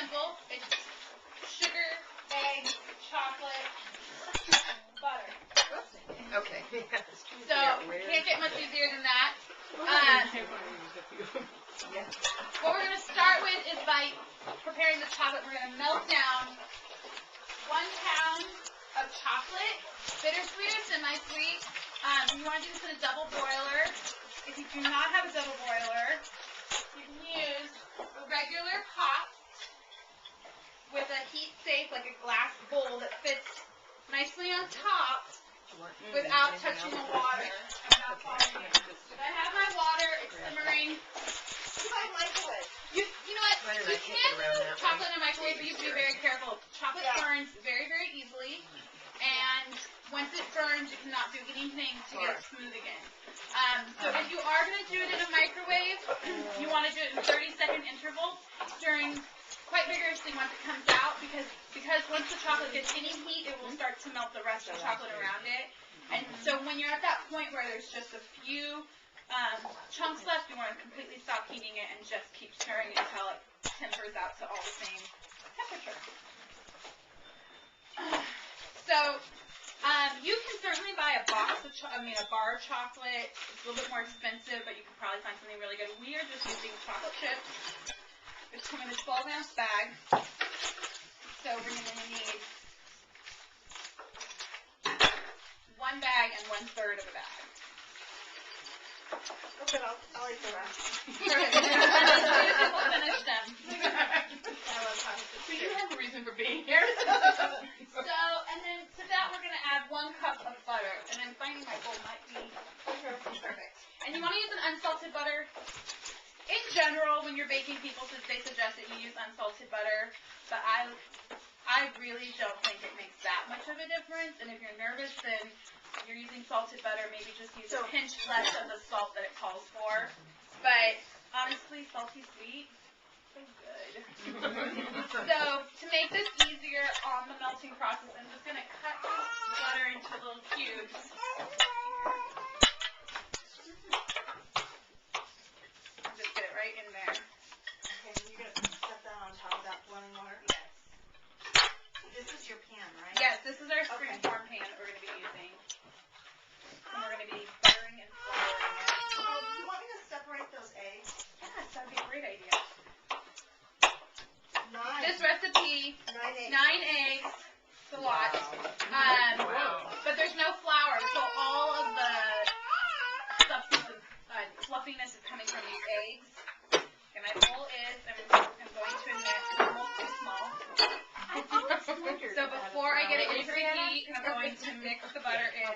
simple. It's sugar, eggs, chocolate, butter. Okay. So, can't get much easier than that. What we're going to start with is by preparing the chocolate. We're going to melt down 1 pound of chocolate, bittersweet or semi-sweet. You want to do this in a double boiler. If you do not have a double boiler, you can use a regular pot with a heat safe, like a glass bowl that fits nicely on top without touching the water. If I have my water, it's simmering. You know what? You can do chocolate in a microwave, but you have to be very careful. Chocolate burns very, very easily. And once it burns, you cannot do anything to get it smooth again. So if you are going to do it in a microwave, you want to do it in 30-second intervals stirring quite vigorously once it comes out because once the chocolate gets any heat, it will start to melt the rest of the chocolate around it. And so when you're at that point where there's just a few chunks left, you want to completely stop heating it and just keep stirring it until it tempers out to all the same temperature. So you can certainly buy a bar of chocolate. It's a little bit more expensive, but you can probably find something really good. We are just using chocolate chips. It's come in a 12-ounce bag. So we're going to need 1 bag and 1/3 of a bag. Okay, I'll eat the rest. We'll finish them. I love chocolate. So you have a reason for being here. So, and then to that we're going to add 1 cup of butter. And I'm finding my bowl might be perfect. And you want to use an unsalted butter. In general, when you're baking, they suggest that you use unsalted butter. But I really don't think it makes that much of a difference. And if you're nervous, then you're using salted butter, maybe just use a pinch less of the salt that it calls for. But honestly, salty sweet, so good. So to make this easier on the melting process, I'm just going to cut this butter into little cubes. Just get it right in there. Okay, and you're going to set that on top of that boiling water? Yes. This is your pan, right? Yes, this is our springform pan that we're going to be using. And we're going to be buttering and flouring it. Oh, do you want me to separate those eggs? Yes, that would be a great idea. 9. This recipe, 9 eggs. 9 eggs. It's a lot. But there's no flour, so all of the substance of fluffiness is coming from these eggs. And my bowl is, I'm going to admit, almost too small. So before I get it into the heat, I'm going to mix the butter in a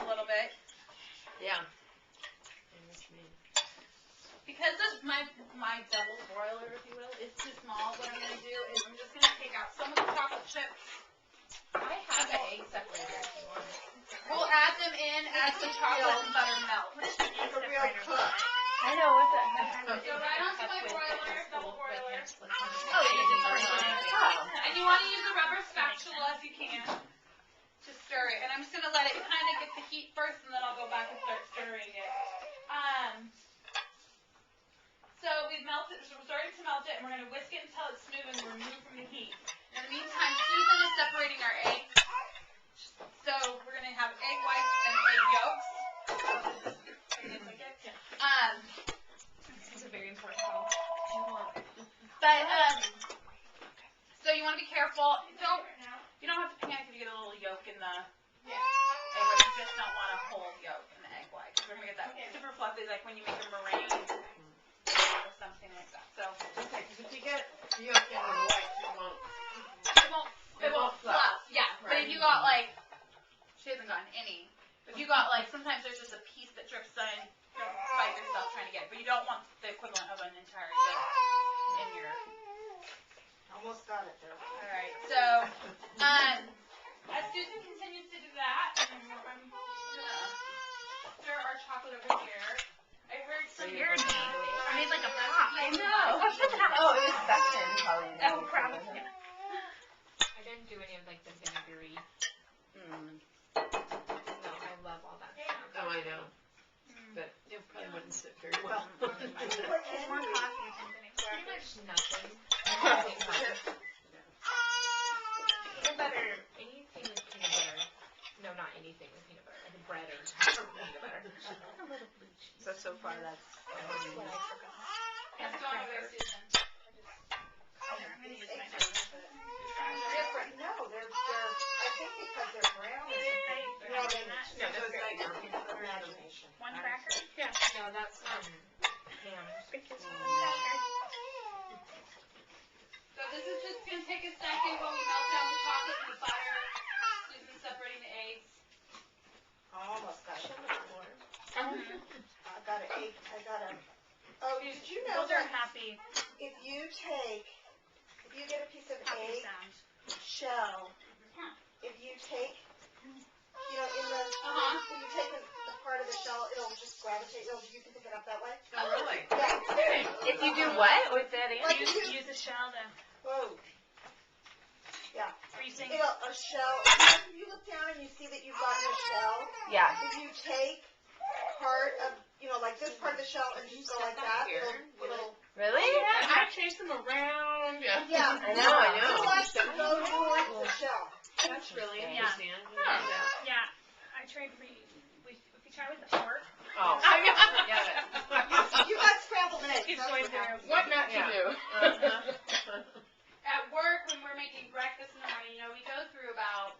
little bit. Yeah. Because of my double broiler, if you will, is too small, what I'm going to do is I'm just going to take out some of the chocolate chips. I have an egg separator if you want. We'll add them in as the chocolate and butter melt. It's a real cook. I know what the Go right onto my broiler, double broiler. Oh, And you want to use a rubber spatula if you can to stir it. And I'm just going to let it kind of get the heat first, and then I'll go back and start stirring it. So we've melted, so we're starting to melt it, and we're going to whisk it until it's smooth and remove from the heat. In the meantime, Susan is separating our eggs. So we're going to have egg whites and egg yolks. This is a very important call. But so you want to be careful. You don't have to panic if you get a little yolk in the egg white. You just don't want a whole yolk in the egg white because we're going to get that super fluffy, like when you make a meringue or something like that. So okay, because if you get yolk in the white, it won't fluff. Yeah, right. But if you got she hasn't gotten any. If you got sometimes there's just a piece that drips in. Don't fight yourself trying to get it, but you don't want the equivalent of an entire yolk in your. Almost got it there. All right. So as Susan continues to do that, I'm gonna stir our chocolate over here. I heard some. I made like a pop. I know. oh, it's section probably. Oh, probably. I didn't do any of the vinegary. No, I love all that stuff. Oh, I know. But it probably wouldn't sit very well. More coffee and Pretty much nothing. what I forgot. It's going away, Susan. I'm gonna use my nose. Different. No, they're, I think because they're brown. No, they're not. No, those are your imagination. One cracker? Yeah. No, that's ham. So this is just gonna take a second while we melt down the chocolate and the butter. Susan's separating the eggs. Almost got it. Mhm. I got an egg. Oh, did you know Those are that happy, if you get a piece of happy egg sounds. shell, if you take, you know, in the, if you take the part of the shell, it'll just gravitate. You can pick it up that way. Oh, really? Yeah. If you do what with that Like Use, you, use a shell to whoa. freezing. A shell. If you look down and you see that you've gotten a shell, Yeah. if you take part of, you know, like this part of the shell and just go like that, it'll Really? I chase them around. yeah. I know. It'll actually go towards the shell. That's really Yeah. interesting. Yeah. I tried if you try with the fork, Oh. Yeah. You got scrambled eggs. keeps That's going what through. happens. What not to Yeah. do? At work, when we're making breakfast in the morning, you know, we go through about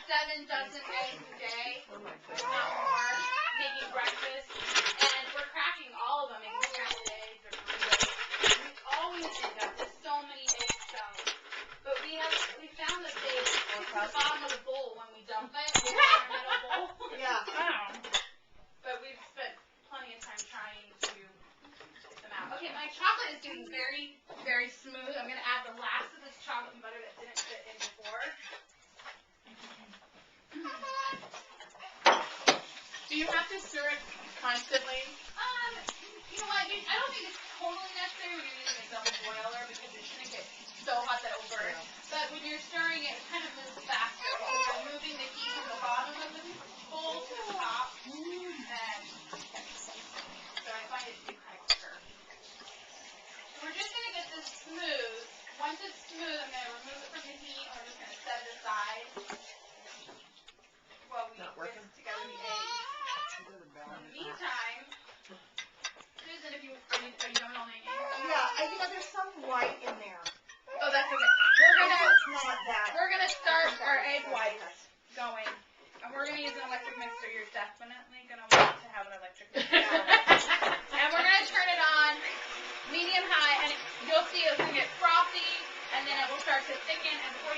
7 dozen eggs a day, Oh my if goodness. not more, making breakfast. And we're cracking all of them, making scrambled eggs or burritos. And we always end up with so many egg shells. But we found that they stick to the bottom of the bowl when we dump it. In our metal bowl. Yeah. Oh. But we've spent plenty of time trying to get them out. Okay, my chocolate is getting very, very smooth. I'm going to add the last of this chocolate and butter that didn't fit in before. Do you have to stir it constantly? You know what? I don't think it's totally necessary when you're using a double boiler because it shouldn't get so hot that it'll burn. But when you're stirring it, it kind of moves faster. You're moving the heat from the bottom of the bowl to the top. And so I find it to be kind of quicker. So we're just going to get this smooth. Once it's smooth, I'm going to remove it from the heat and we're just going to set it aside while we Not whisk working? together the eggs. In the meantime, Susan, if you are you doing all the eggs? Yeah. You know, there's some white in there. Oh, that's okay. It's not that. We're gonna start our egg whites going, and we're gonna use an electric mixer. You're definitely gonna want to have an electric mixer. And we're gonna turn it on medium high, and you'll see it's gonna get frothy, and then it will start to thicken. And before